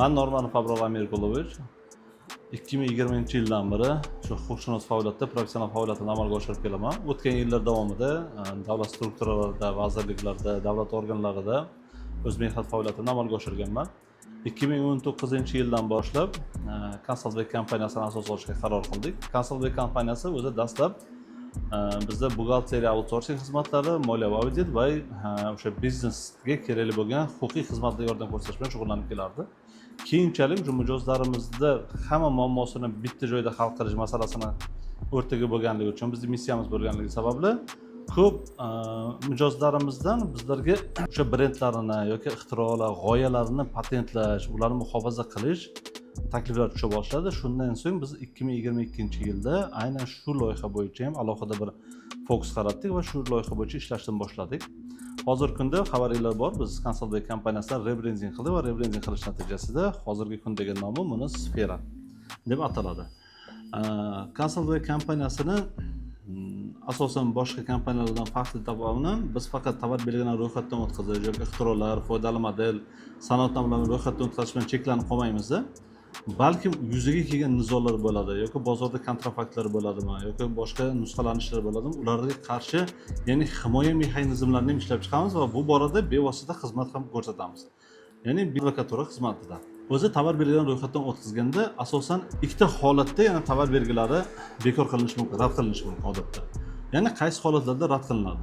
Ben Norman Fabral Amerikolovich 2020-yildan beri shu huquqshunos faoliyatda professional faoliyatini amalga oshirib kelaman. O'tgan yillar davomida davlat strukturalarida, vazirliklarda, davlat organlarida o'z mehnat faoliyatini amalga oshirganman. 2019-yildan boshlab Consultbek kompaniyasini asos olishga qaror qildik. Consultbek kompaniyasi o'zi dastlab bizda buxgalteriya outsourcing xizmatlari, moliyaviy audit va o'sha biznesga kerakli bo'lgan huquqiy xizmatlarga yordam ko'rsatish bilan shug'ullanib kelardi. Keyinchalik mijozlarimizda hamma muammosini bitta joyda hal qilish masalasini o'rtaga bo'lganligi uchun bizning missiyamiz bo'lganligi sababli ko'p mijozlarimizdan bizlarga o'sha brendlarini yoki ixtirolar, g'oyalarini patentlash, ularni muhofaza qilish takliflar tusha boshladi. Shundan so'ng biz 2022-yilda aynan shu loyiha bo'yicha ham alohida bir fokus qaratdik va shu loyiha bo'yicha ishlashdan boshladik. Hozirgi kunda xabaringlar bor, biz Consultbek kompaniyasidan rebranding qildik va rebranding qilish natijasida hozirgi kundagi nomi buni Sfera deb ataladi. Consultbek kompaniyasini asosan boshqa kompaniyalardan farqli tomoni biz faqat tovar belgilarini ro'yxatdan o'tkazish yoki ixtirolar, foydali model, sanoat nomlarini ro'yxatdan o'tkazish bilan cheklanib qolmaymiz-da. Balkim yuzaga kelgan nizolar bo'ladi yoki bozorda kontrafaktlar bo'ladimi yoki boshqa nusxalanishlar bo'ladimi, ularga qarshi ya'ni himoya mexanizmlarini ishlab chiqamiz va bu borada bevosita xizmat ham ko'rsatamiz. Ya'ni advokatura xizmatida. O'zi tovar belgilarini ro'yxatdan o'tkazganda asosan ikkita holatda yana tovar belgilari bekor qilinishi mumkin, rad qilinishi mumkin odatda. Ya'ni qaysi holatlarda rad qilinadi?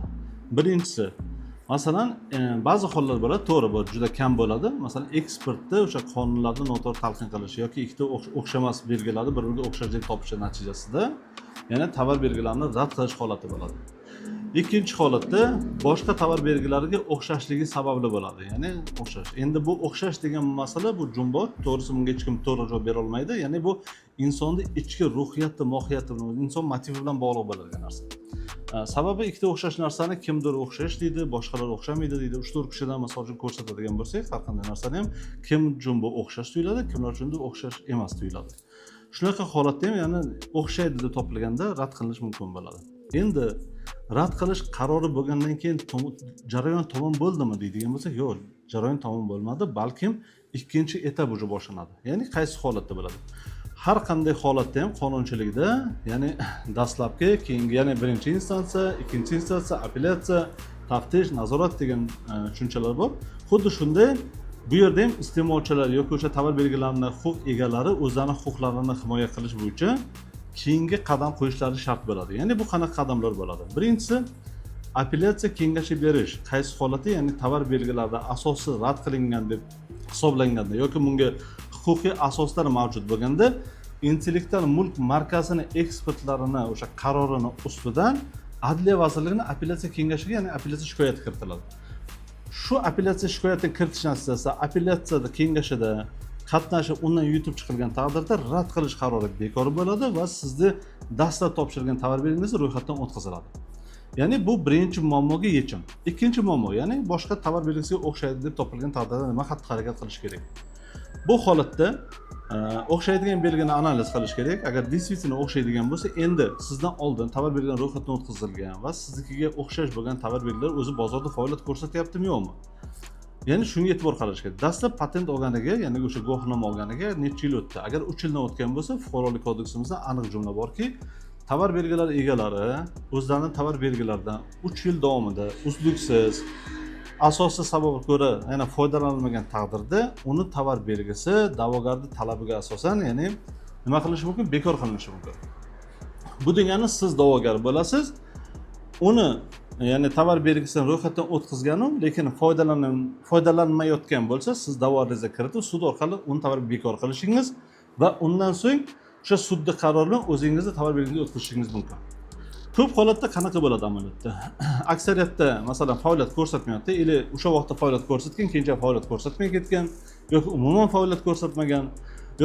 Birinchisi, masalan, ba'zi hollar bo'ladi, to'g'ri bu juda kam bo'ladi. Masalan, eksportda o'sha qonunlarni noto'g'ri talqin qilish yoki ikkita o'xshamas belgilarni bir-biriga o'xshashlik topishi natijasida yana tovar belgilarini rad qilish holati bo'ladi. Ikkinchi holatda boshqa tovar belgilariga o'xshashligi sababli bo'ladi. Ya'ni o'xshash. Endi bu o'xshash degan masala bu jumbo, to'g'risi bunga hech kim to'g'ri javob bera olmaydi. Ya'ni bu insonning ichki ruhiyati, mohiyati bilan, inson motivi bilan bog'liq bo'ladigan narsa. Sababi ikkita o'xshash narsani kimdir o'xshash deydi, boshqalar o'xshamaydi deydi. 3-4 kishidan misol uchun ko'rsatadigan bo'lsak, har qanday narsani ham kim jumbo o'xshash tuyuladi, kimlar uchundir o'xshash emas tuyuladi. Shunaqa holatda ham ya'ni o'xshaydi deb topilganda rad qilinish mumkin bo'ladi. Endi rad qilish qarori bo'lgandan keyin jarayon tamom bo'ldimi deydigan bo'lsak, yo'q, jarayon tamom bo'lmadi, balkim ikkinchi etap уже boshlanadi. Ya'ni qaysi holatda bo'ladi? Har qanday holatda ham qonunchilikda, ya'ni dastlabki, keyingi, ya'ni birinchi instansiya, ikkinchi instansiya, apellyatsiya, taftish, nazorat degan tushunchalar bor. Xuddi shunday bu yerda ham iste'molchilar yoki o'sha tovar belgilarining huquq egalari o'zlarining huquqlarini himoya qilish bo'yicha keyingi qadam qo'yishlari shart bo'ladi. Ya'ni bu qanaqa qadamlar bo'ladi? Birinchisi, apellyatsiya kengashi berish. Qaysi holati, ya'ni tovar belgilarida asosi rad qilingan deb hisoblanganda yoki bunga huquqiy asoslar mavjud bo'lganda, intellektual mulk markasini eksportlarini o'sha qarorini ustidan Adliya vazirligining apellyatsiya kengashiga, ya'ni apellyatsiya shikoyati kiritiladi. Shu apellyatsiya shikoyatini kiritish natijasida apellyatsiyada kengashida qatnashib undan yutib chiqilgan taqdirda rad qilish qarori bekor bo'ladi va sizni dastlab topshirilgan tovar belgingiz ro'yxatdan o'tkaziladi. Ya'ni bu birinchi muammoga yechim. Ikkinchi muammo, ya'ni boshqa tovar belgisiga o'xshaydi deb topilgan taqdirda nima xatti-harakat qilish kerak? Bu holatda o'xshaydigan belgini analiz qilish kerak. Agar действительно o'xshaydigan bo'lsa, endi sizdan oldin tovar belgilari ro'yxatdan o'tkazilgan va siznikiga o'xshash bo'lgan tovar belgilari o'zi bozorda faoliyat ko'rsatyaptimi, yo'qmi? Ya'ni shunga e'tibor qarash kerak. Dastlab patent olganiga, ya'ni o'sha guvohnoma olganiga necha yil o'tdi? Agar 3 yildan o'tgan bo'lsa, fuqarolik kodeksimizda aniq jumla borki, tovar belgilari egalari o'zlarining tovar belgilaridan 3 yil davomida uzluksiz asosiy sababga ko'ra yana foydalanilmagan taqdirda uni tovar belgisi da'vogarning talabiga asosan, ya'ni nima qilish mumkin? Bekor qilinishi mumkin. Bu degani siz da'vogar bo'lasiz, uni ya'ni tovar belgisini ro'yxatdan o'tkazgan-u, lekin foydalanmayotgan bo'lsa, siz da'vo ariza kiritib, sud orqali uni tovar bekor qilishingiz va undan so'ng o'sha sudda qaror bilan o'zingizni tovar belgingizni o'tkazishingiz mumkin. Ko'p holatda qanaqa bo'ladi amaliyotda? Aksariyatda masalan faoliyat ko'rsatmayapti, o'sha vaqtda faoliyat ko'rsatgan, keyincha faoliyat ko'rsatmay ketgan yoki umuman faoliyat ko'rsatmagan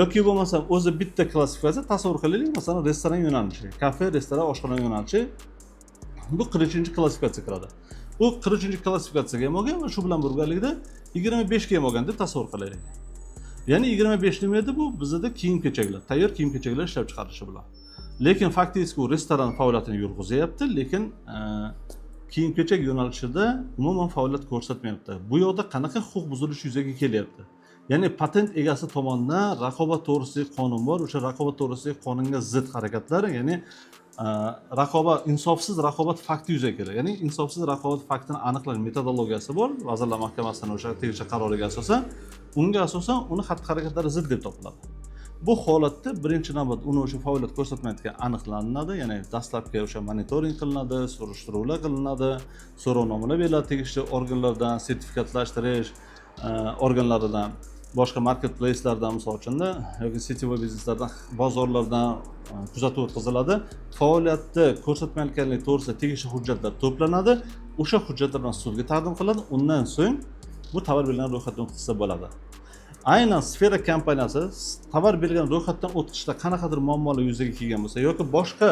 yoki bo'lmasa o'zi bitta klassifikatsiya, tasavvur qilaylik, masalan restoran yo'nalishi, kafe, restoran, oshxona yo'nalishi bu 40-klassifikatsiyaga kiradi. U 40-klassifikatsiyaga ham olgan va shu bilan birgalikda 25 ga ham olgan deb tasavvur qilaylik. Ya'ni 25 nima edi bu? Bizda kiyim-kechaklar, tayyor kiyim-kechaklar ishlab chiqarishi bilan. Lekin faktik u restoran faoliyatini yurg'izyapti, lekin kiyim-kechak yo'nalishida umuman faoliyat ko'rsatmayapti. Bu yoqda qanaqa huquq buzilish yuzaga kelyapti? Ya'ni patent egasi tomonidan raqobat to'g'risidagi qonun bor. O'sha raqobat to'g'risidagi qonunga zid harakatlar, ya'ni insofsiz raqobat fakti yuzaga keladi. Ya'ni insofsiz raqobat faktini aniqlash metodologiyasi bor. Vazirlar Mahkamasining o'sha tegishli qaroriga asosan, unga asosan uni xatti-harakatlari zid deb topiladi. Bu holatda birinchi navbatda uni o'sha faoliyat ko'rsatmayotgani aniqlanadi, ya'ni dastlabki o'sha monitoring qilinadi, surishtiruvlar qilinadi, so'rovnomalar beriladi tegishli organlardan, sertifikatlashtirish organlaridan, boshqa marketplace'lardan misol uchunda yoki sityovoy bizneslardan, bozorlardan kuzatuv o'tkaziladi. Faoliyatni ko'rsatmayotganligi to'g'risida tegishli hujjatlar to'planadi. O'sha hujjatlar bilan sudga taqdim qilinadi. Undan so'ng bu tovar belgilagan ro'yxatdan o'tkazilsa bo'ladi. Aynan Sfera kompaniyasi tovar belgilagan ro'yxatdan o'tkazishda qanaqadir muammolar yuzaga kelgan bo'lsa yoki boshqa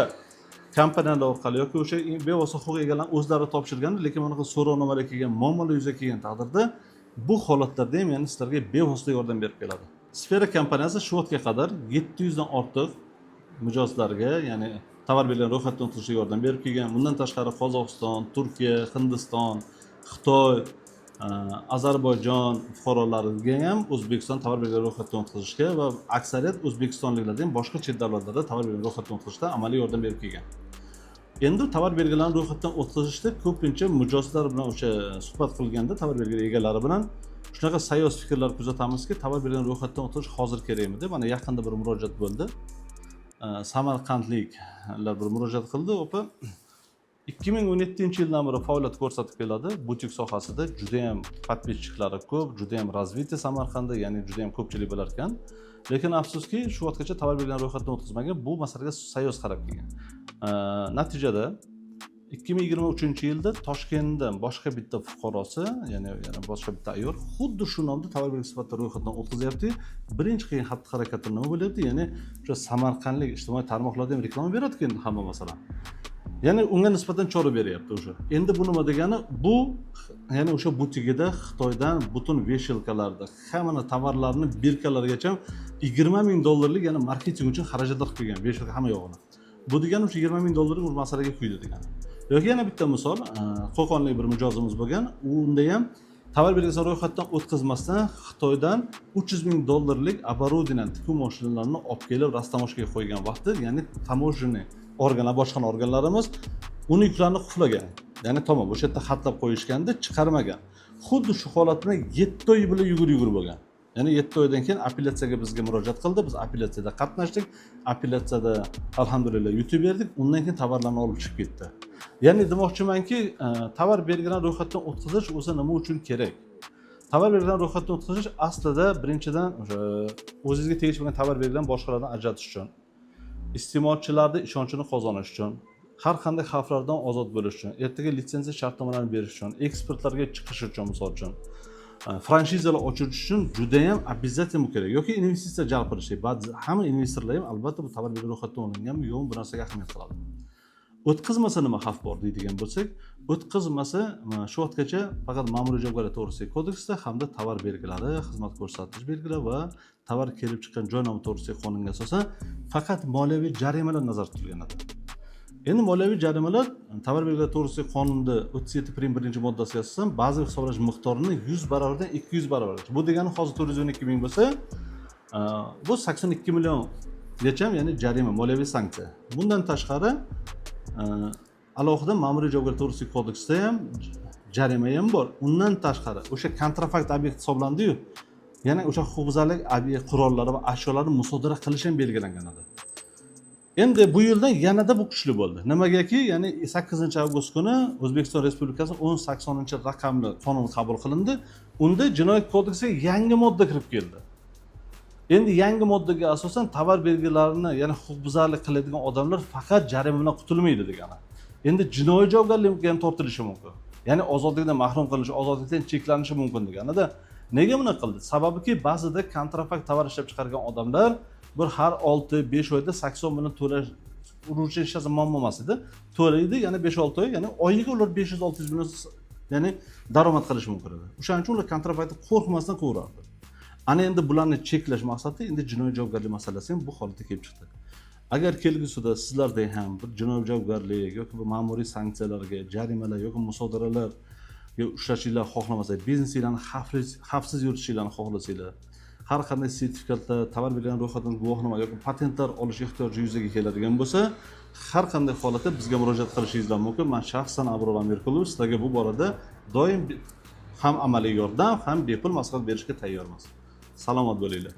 kompaniyalar orqali yoki o'sha bevosita huquq egalari o'zlari topshirgan, lekin bunaqa so'rovnomalar kelgan, muammolar yuzaga kelgan taqdirda bu holatlarda ham ya'ni sizlarga bevosita yordam berib keladi. Sfera kompaniyasi shu vaqtga qadar 700 dan ortiq mijozlarga, ya'ni tovar belgilagan ro'yxatdan o'tkazishga yordam berib kelgan. Bundan tashqari Qozog'iston, Turkiya, Hindiston, Xitoy, Ozarbayjon fuqarolariga ham O'zbekiston tovar belgilagan ro'yxatdan o'tkazishga va aksariyat o'zbekistonliklardan boshqa chet davlatlarda tovar belgilagan ro'yxatdan o'tkazishda amaliy yordam berib kelgan. Endi tovar belgilagan ro'yxatdan o'tkazishda ko'pincha mijozlar bilan o'sha suhbat qilganda tovar belgilari egalari bilan shunaqa sayoz fikrlar kuzatamizki, tovar belgilagan ro'yxatdan o'tkazish hozir kerakmi deb. Mana yaqinda bir murojaat bo'ldi. Samarqandliklar bir murojaat qildi. Opa 2017-yildan beri faoliyat ko'rsatib keladi. Butik sohasida juda ham подписчиклari ko'p, juda ham развитие Samarqandda, ya'ni juda ham ko'pchilik bilar ekan. Lekin afsuski, shu vaqtgacha tovar belgilagan ro'yxatdan o'tkazmagan, bu masalaga sayoz qarab kelgan. Natijada 2023-yilda Toshkentda boshqa bitta fuqarosi, ya'ni boshqa bitta ayol xuddi shu nomda tovar belgisi sifatida ro'yxatdan o'tkazyapti. Birinchi qiyin xatti-harakati nima bo'lyapti? Ya'ni o'sha samarqandlik ijtimoiy tarmoqlarda ham reklama beradi-ku endi hamma masalan. Ya'ni unga nisbatan chora beryapti o'sha. Endi bu nima degani? Bu ya'ni o'sha butigida Xitoydan butun veshelkalarda hamma tovarlarni birkalargacha $20,000 ya'ni marketing uchun xarajatlar qilib kelgan, veshelka hamma yog'ini. Bu degani o'sha $20,000 bu masalaga quydi degani. Yoki yana bitta misol, Qo'qonlik bir mijozimiz bo'lgan, unda ham tovar belgisi ro'yxatdan o'tkazmasdan Xitoydan $300,000 оборудование tikuv mashinalarini olib kelib rastamoshkaga qo'ygan vaqti, ya'ni tamoshni organlar, boshqa organlarimiz uni yuklarni quflagan. Ya'ni tamom, o'sha yerda xatlab qo'yishganda chiqarmagan. Xuddi shu holatni 7 oy bilan yugur bo'lgan. Ya'ni 7 oydan keyin apellyatsiyaga bizga murojaat qildi. Biz apellyatsiyada qatnashdik. Apellyatsiyada alhamdulillah yutib berdik. Undan keyin tovarlarni olib chiqib ketdi. Ya'ni demoqchimanki, tovar belgilagan ro'yxatdan o'tkazish o'zi nima uchun kerak? Tovar belgilagan ro'yxatdan o'tkazish aslida birinchidan o'sha o'zingizga tegishli bo'lgan tovar belgilarini boshqalardan ajratish uchun, iste'molchilarning ishonchini qozonish uchun, har qanday xavflardan ozod bo'lish uchun, ertaga litsenziya shartnomalarini berish uchun, eksportlarga chiqish uchun misol uchun, franshizalar ochish uchun juda ham обязательно kerak. Yoki investitsiya jalb qilish. Hamma investorlar ham albatta bu tovar belgilari ro'yxatdan olinganmi yo'qmi bu narsaga ahamiyat qiladi. O'tkazmasa nima xavf bor deydigan bo'lsak, o'tkazmasa shu vaqtgacha faqat ma'muriy javobgarlik to'g'risidagi kodeksda hamda tovar belgilari, xizmat ko'rsatish belgilari va tovar kelib chiqqan joynoma to'g'risidagi qonunga asosan faqat moliyaviy jarimalar nazarda tutilgan edi. Endi moliyaviy jarimalar tovar belgilari to'g'risidagi qonunda 37.1 moddasiga asosan ba'zi hisoblash miqdorini 100 barobardan 200 barobar. Bu degani hozir 412 ming bo'lsa, bu 82 milliongacha, ya'ni jarima, moliyaviy sanksiya. Bundan tashqari alohida ma'muriy javobgarlik to'g'risidagi kodeksda ham jarima ham bor. Undan tashqari o'sha kontrafakt obyekt hisoblanadi-yu, ya'ni o'sha huquqbuzarlik obyekt qurollari va ashyolarni musodara qilish ham belgilangan edi. Endi bu yildan yanada bu kuchli bo'ldi. Nimagaki, ya'ni 8-avgust kuni O'zbekiston Respublikasi 1080-raqamli qonun qabul qilindi. Unda Jinoyat kodeksiga yangi modda kirib keldi. Endi yangi moddaga asosan tovar belgilarini, ya'ni huquqbuzarlik qiladigan odamlar faqat jarima bilan qutulmaydi degani. Endi jinoiy javobgarlikka ham tortilishi mumkin. Ya'ni ozodlikdan mahrum qilinishi, ozodlikdan cheklanishi mumkin deganida. Nega buni qildi? Sababiki ba'zida kontrafakt tovar ishlab chiqargan odamlar bir har 6-5 oyda 80 million to'lash uruvchi ishasi muammo emas edi. To'laydi, ya'ni 5-6 oy, ya'ni oyiga ular 500-600 million ya'ni daromad qilish mumkin edi. O'shaning uchun ular kontrafaktni qo'rqmasdan qilaverardi. Ana endi bularni cheklash maqsadida endi jinoiy javobgarlik masalasi ham bu holatga kelib chiqdi. Agar kelgusida sizlarda ham bir jinoiy javobgarlik yoki bir ma'muriy sanksiyalarga, jarimalar yoki musodaralar ushlashinglar xohlamasangiz, biznesinglarni xavfsiz yuritishinglarni xohlasanglar har qanday sertifikatlar, tovar belgilagan ro'yxatdan guvohnoma yoki patentlar olish ehtiyoji yuzaga keladigan bo'lsa, har qanday holatda bizga murojaat qilishingiz mumkin. Men shaxsan Abror Amirqulov sizlarga bu borada doim ham amaliy yordam, ham bepul maslahat berishga tayyormiz. Salomat bo'linglar.